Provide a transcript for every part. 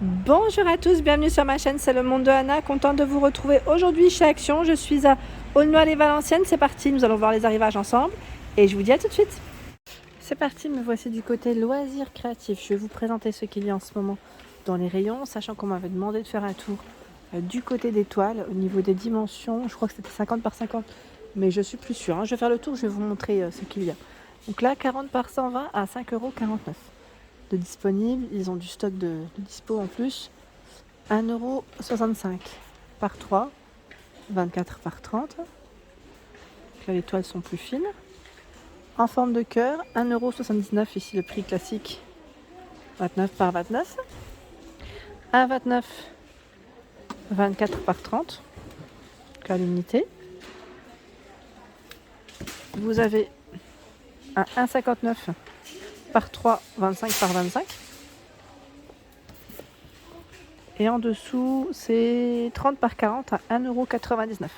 Bonjour à tous, bienvenue sur ma chaîne, c'est le monde de Anna, contente de vous retrouver aujourd'hui chez Action. Je suis à Aulnoy-les-Valenciennes, c'est parti, nous allons voir les arrivages ensemble et je vous dis à tout de suite. C'est parti, me voici du côté loisirs créatifs. Je vais vous présenter ce qu'il y a en ce moment dans les rayons, sachant qu'on m'avait demandé de faire un tour du côté des toiles. Au niveau des dimensions, je crois que c'était 50 par 50, mais je suis plus sûre. Je vais faire le tour, je vais vous montrer ce qu'il y a. Donc là, 40 par 120 à 5,49 € de disponible. Ils ont du stock de dispo en plus. 1,65 € par 3, 24 par 30. Donc là, les toiles sont plus fines. En forme de cœur, 1,79 € ici le prix classique, 29 par 29. 1,29, 24 par 30, donc à l'unité. Vous avez un 1,59 par 3, 25 par 25. Et en dessous, c'est 30 par 40 à 1,99 €.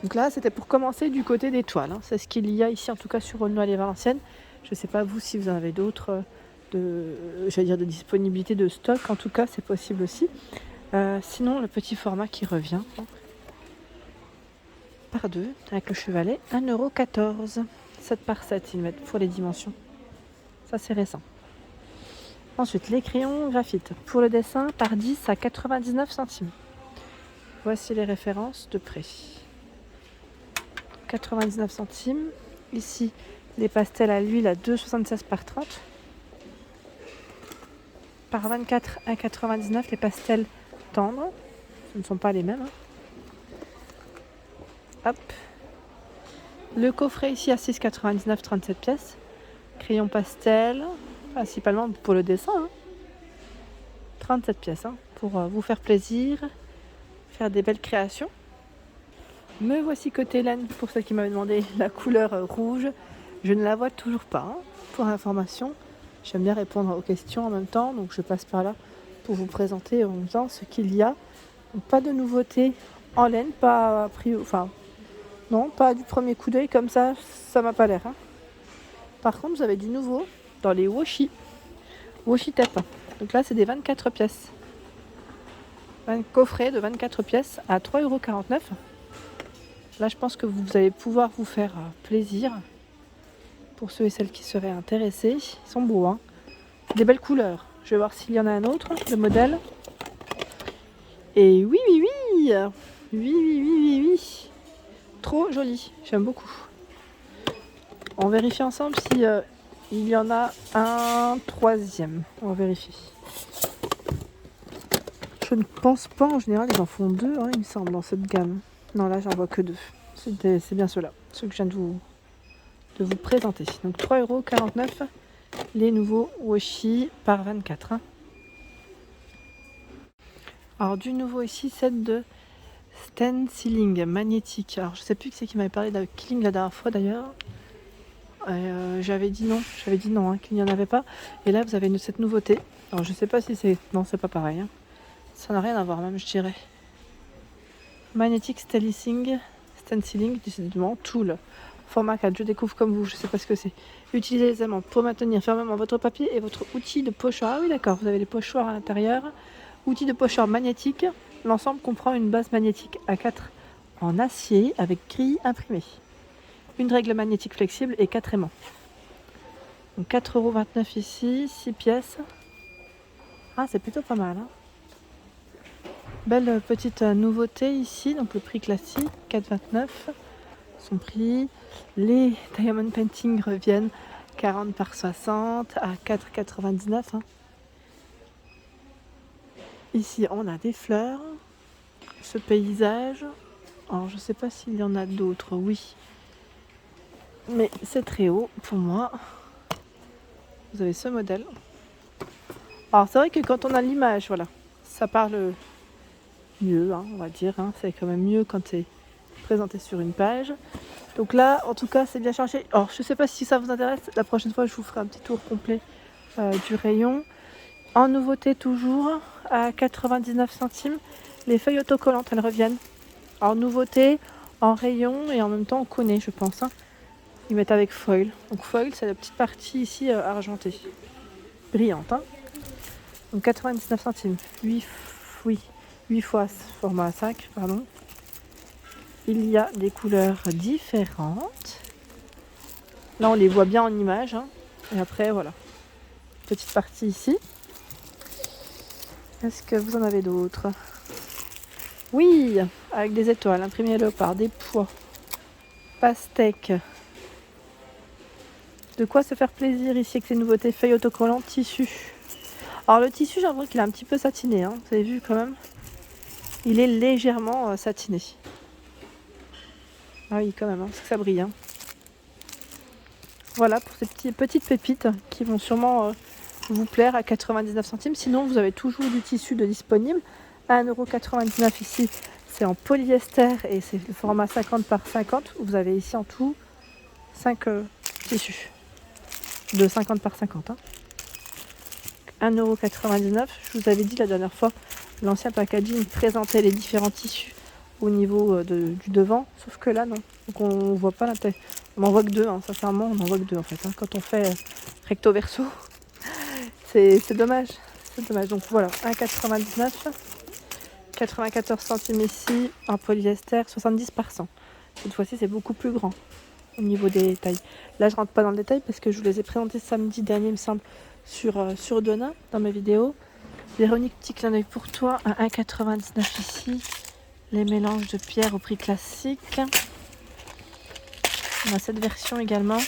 Donc là, c'était pour commencer du côté des toiles. C'est ce qu'il y a ici, en tout cas sur Aulnoy-les-Valenciennes. Je ne sais pas vous si vous en avez d'autres de disponibilité de stock. En tout cas, c'est possible aussi. Sinon, le petit format qui revient par 2 avec le chevalet, 1,14 €. 7 par 7, ils mettent pour les dimensions. Ça, c'est récent. Ensuite, les crayons graphite pour le dessin par 10 à 99 centimes. Voici les références de prix. 99 centimes. Ici, les pastels à l'huile à 2,76 par 30. Par 24, 1,99 €. Les pastels tendres. Ce ne sont pas les mêmes. Hop. Le coffret ici à 6,99 €, 37 pièces. Crayon pastel, principalement pour le dessin. 37 pièces pour vous faire plaisir, faire des belles créations. Me voici côté laine, pour ceux qui m'avaient demandé la couleur rouge. Je ne la vois toujours pas. Pour information, j'aime bien répondre aux questions en même temps, donc je passe par là pour vous présenter en même temps ce qu'il y a. Donc, pas de nouveauté en laine, pas non, pas du premier coup d'œil comme ça m'a pas l'air. Par contre, vous avez du nouveau dans les washi tape. Donc là, c'est des 24 pièces. Un coffret de 24 pièces à 3,49 €. Là, je pense que vous allez pouvoir vous faire plaisir. Pour ceux et celles qui seraient intéressés, ils sont beaux. Des belles couleurs. Je vais voir s'il y en a un autre, le modèle. Et oui. Oui. Trop joli, j'aime beaucoup. On vérifie ensemble si il y en a un troisième. On va vérifier. Je ne pense pas, en général, ils en font 2, il me semble, dans cette gamme. Non, là, j'en vois que 2. C'est bien ceux-là, ceux que je viens de vous présenter. Donc 3,49 €, les nouveaux washi par 24. Alors du nouveau ici, set de stenciling magnétique. Alors je sais plus qui c'est qui m'avait parlé de killing la dernière fois d'ailleurs. J'avais dit non, qu'il n'y en avait pas. Et là vous avez cette nouveauté. Alors je sais pas si c'est... Non, c'est pas pareil. Ça n'a rien à voir même, je dirais. Magnetic Stenciling, décidément, tool. Format 4, je découvre comme vous, je sais pas ce que c'est. Utilisez les aimants pour maintenir fermement votre papier et votre outil de pochoir. Ah oui, d'accord, vous avez les pochoirs à l'intérieur. Outil de pochoir magnétique. L'ensemble comprend une base magnétique A4 en acier avec grille imprimée. Une règle magnétique flexible et 4 aimants. Donc 4,29 € ici, 6 pièces. Ah, c'est plutôt pas mal. Belle petite nouveauté ici, donc le prix classique, 4,29 €. Son prix. Les Diamond Painting reviennent 40 par 60 à 4,99 €. Ici, on a des fleurs. Ce paysage. Alors, je ne sais pas s'il y en a d'autres, oui. Mais c'est très haut pour moi. Vous avez ce modèle. Alors, c'est vrai que quand on a l'image, voilà, ça parle mieux, on va dire. C'est quand même mieux quand c'est présenté sur une page. Donc là, en tout cas, c'est bien chargé. Alors, je ne sais pas si ça vous intéresse. La prochaine fois, je vous ferai un petit tour complet du rayon. En nouveauté, toujours, à 99 centimes, les feuilles autocollantes, elles reviennent. En nouveauté, en rayon et en même temps, on connaît, je pense. Ils mettent avec foil. Donc foil, c'est la petite partie ici argentée. brillante. Hein. Donc 99 centimes, 8 fois format 5, pardon. Il y a des couleurs différentes. Là, on les voit bien en image. Hein. Et après, voilà. Petite partie ici. Est-ce que vous en avez d'autres? Oui, avec des étoiles, imprimé léopard, des pois, pastèques. De quoi se faire plaisir ici avec ces nouveautés, feuilles autocollantes, tissu. Alors le tissu, j'ai l'impression qu'il est un petit peu satiné. Hein. Vous avez vu quand même? Il est légèrement satiné. Ah oui, quand même, hein, parce que ça brille. Hein. Voilà pour ces petites pépites qui vont sûrement vous plaire à 99 centimes. Sinon, vous avez toujours du tissu de disponible. 1,99 € ici, c'est en polyester et c'est le format 50 par 50. Vous avez ici en tout 5 tissus de 50 par 50. Hein. 1,99 €. Je vous avais dit la dernière fois, l'ancien packaging présentait les différents tissus au niveau du devant, sauf que là non. Donc on voit pas la taille. On n'en voit que deux, hein. Sincèrement, on n'en voit que deux en fait. Hein. Quand on fait recto verso, c'est dommage. C'est dommage. Donc voilà, 1,99 €. 94 centimes ici, en polyester, 70 par 100. Cette fois-ci, c'est beaucoup plus grand au niveau des tailles. Là, je rentre pas dans le détail parce que je vous les ai présentés samedi dernier, il me semble, sur Donna, dans mes vidéos. Véronique, petit clin d'œil pour toi, à 1,99 € ici. Les mélanges de pierres au prix classique. On a cette version également.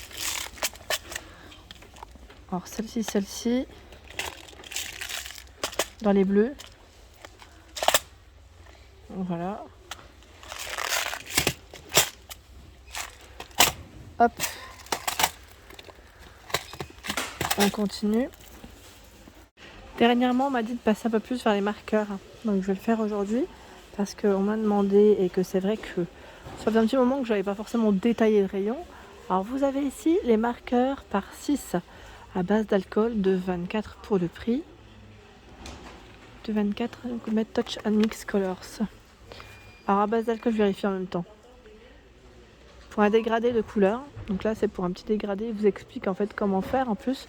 Alors, celle-ci. Dans les bleus. Voilà. Hop. On continue. Dernièrement, on m'a dit de passer un peu plus vers les marqueurs. Donc je vais le faire aujourd'hui parce qu'on m'a demandé et que c'est vrai que ça fait un petit moment que je n'avais pas forcément détaillé le rayon. Alors vous avez ici les marqueurs par 6 à base d'alcool de 24 pour le prix. De 24, donc mettre Touch and Mix Colors. Alors à base d'alcool, je vérifie en même temps. Pour un dégradé de couleur, donc là c'est pour un petit dégradé, il vous explique en fait comment faire en plus.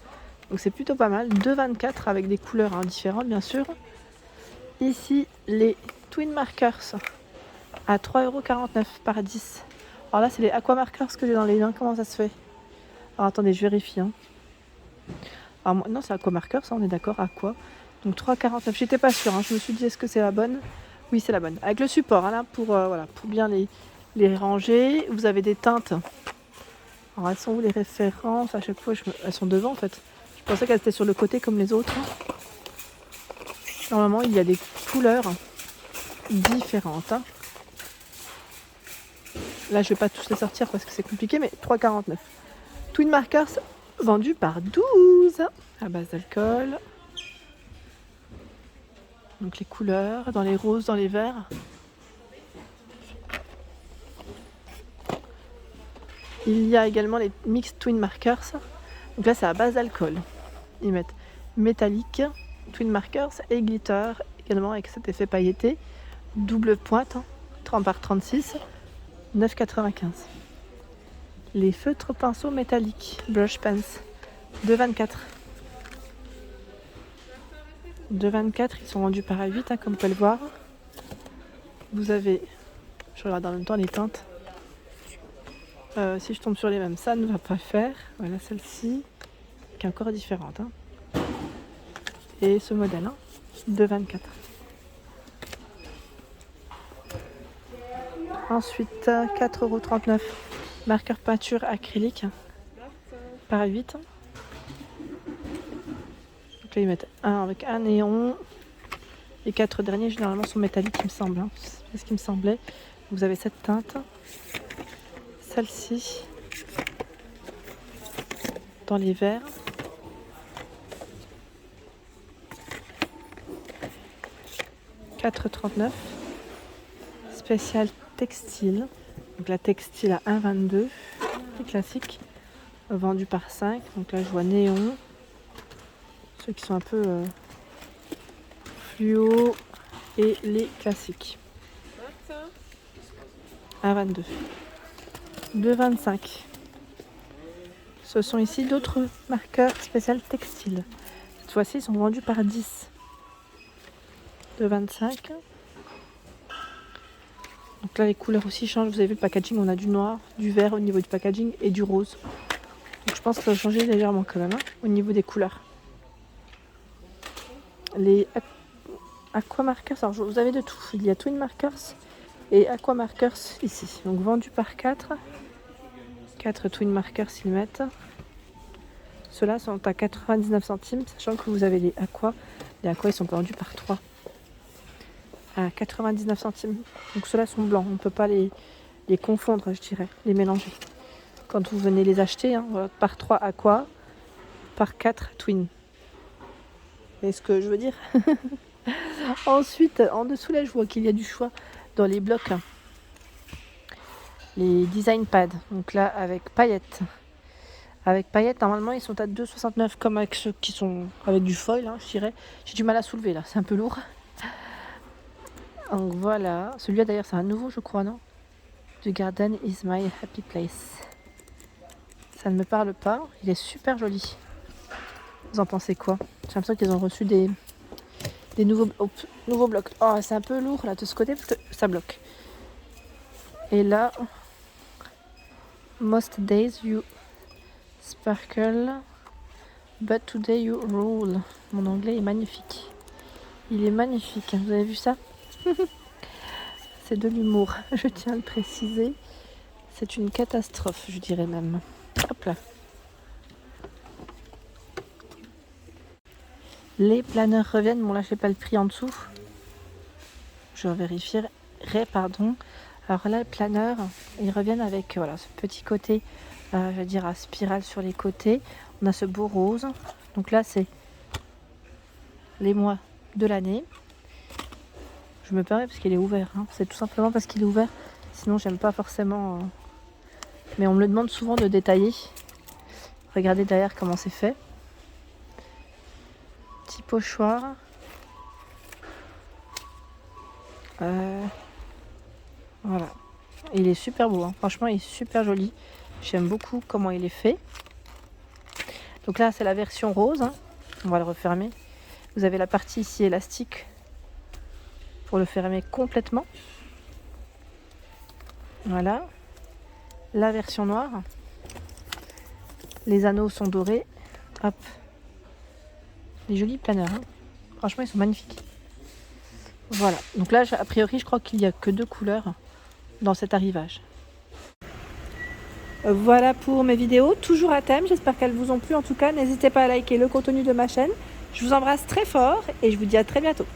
Donc c'est plutôt pas mal, 2,24 avec des couleurs différentes bien sûr. Ici les Twin Markers à 3,49 € par 10. Alors là c'est les Aqua Markers que j'ai dans les mains, comment ça se fait? Alors attendez, je vérifie. Hein. Alors, non c'est Aqua Markers, ça on est d'accord, Aqua. Donc 3,49, j'étais pas sûre, hein. Je me suis dit est-ce que c'est la bonne? Oui c'est la bonne, avec le support hein, là pour, voilà, pour bien les ranger. Vous avez des teintes. Alors elles sont où les références? À chaque fois elles sont devant en fait. Je pensais qu'elles étaient sur le côté comme les autres. Normalement, il y a des couleurs différentes. Hein. Là, je ne vais pas tous les sortir parce que c'est compliqué, mais 3,49. Twin Markers vendus par 12 à base d'alcool. Donc les couleurs, dans les roses, dans les verts. Il y a également les Mixed Twin Markers. Donc là, c'est à base d'alcool. Ils mettent métallique, Twin Markers et glitter, également avec cet effet pailleté. Double pointe, 30 par 36, 9,95. Les feutres pinceaux métalliques, Brush Pens, 2,24. 2,24, ils sont vendus par A8, hein, comme vous pouvez le voir. Vous avez, je regarde en même temps les teintes. Si je tombe sur les mêmes, ça ne va pas faire. Voilà celle-ci, qui est encore différente. Hein. Et ce modèle, 2,24. Ensuite, 4,39 €. Marqueur peinture acrylique par 8. Donc là, ils mettent un avec un néon. Les 4 derniers, généralement, sont métalliques, il me semble. Hein. C'est ce qui me semblait. Vous avez cette teinte. Celle-ci. Dans les verts. « 4,39 €. Spécial textile. Donc la textile à 1,22 €. C'est classique. Vendu par 5. Donc là, je vois néon. Ceux qui sont un peu fluo. Et les classiques. 1,22 €. 2,25 €. Ce sont ici d'autres marqueurs spécial textile. Cette fois-ci, ils sont vendus par 10 de 25. Donc là, les couleurs aussi changent. Vous avez vu le packaging, on a du noir, du vert au niveau du packaging et du rose. Donc je pense que ça va changer légèrement quand même au niveau des couleurs. Les Aqua Markers, alors vous avez de tout. Il y a Twin Markers et Aqua Markers ici. Donc vendus par 4. 4 Twin Markers ils mettent. Ceux-là sont à 99 centimes, sachant que vous avez les Aqua. Les Aqua, ils sont vendus par 3. À 99 centimes. Donc ceux-là sont blancs. On ne peut pas les confondre, je dirais, les mélanger. Quand vous venez les acheter, voilà, par 3 Aqua, par 4 Twin. Vous voyez ce que je veux dire? Ensuite, en dessous, là, je vois qu'il y a du choix dans les blocs. Les design pads. Donc là, avec paillettes. Avec paillettes, normalement, ils sont à 2,69 comme avec ceux qui sont avec du foil, je dirais. J'ai du mal à soulever, là. C'est un peu lourd. Donc voilà. Celui-là, d'ailleurs, c'est un nouveau, je crois, non? The Garden is my happy place. Ça ne me parle pas. Il est super joli. Vous en pensez quoi? J'ai l'impression qu'ils ont reçu des nouveaux blocs. Oh, c'est un peu lourd là de ce côté parce que ça bloque. Et là, most days you sparkle, but today you rule. Mon anglais est magnifique. Il est magnifique. Vous avez vu ça? C'est de l'humour, je tiens à le préciser. C'est une catastrophe, je dirais même. Hop là. Les planeurs reviennent. Bon là, je sais pas le prix en dessous. Je vérifierai, pardon. Alors là, les planeurs, ils reviennent avec voilà, ce petit côté, je vais dire à spirale sur les côtés. On a ce beau rose. Donc là, c'est les mois de l'année. Je me permets parce qu'il est ouvert. C'est tout simplement parce qu'il est ouvert. Sinon, j'aime pas forcément. Mais on me le demande souvent de détailler. Regardez derrière comment c'est fait. Petit pochoir. Voilà. Il est super beau. Franchement, il est super joli. J'aime beaucoup comment il est fait. Donc là, c'est la version rose. On va le refermer. Vous avez la partie ici élastique pour le fermer complètement. Voilà. La version noire. Les anneaux sont dorés. Hop. Des jolis planeurs. Franchement, ils sont magnifiques. Voilà. Donc là, a priori, je crois qu'il n'y a que 2 couleurs dans cet arrivage. Voilà pour mes vidéos, toujours à thème. J'espère qu'elles vous ont plu. En tout cas, n'hésitez pas à liker le contenu de ma chaîne. Je vous embrasse très fort et je vous dis à très bientôt.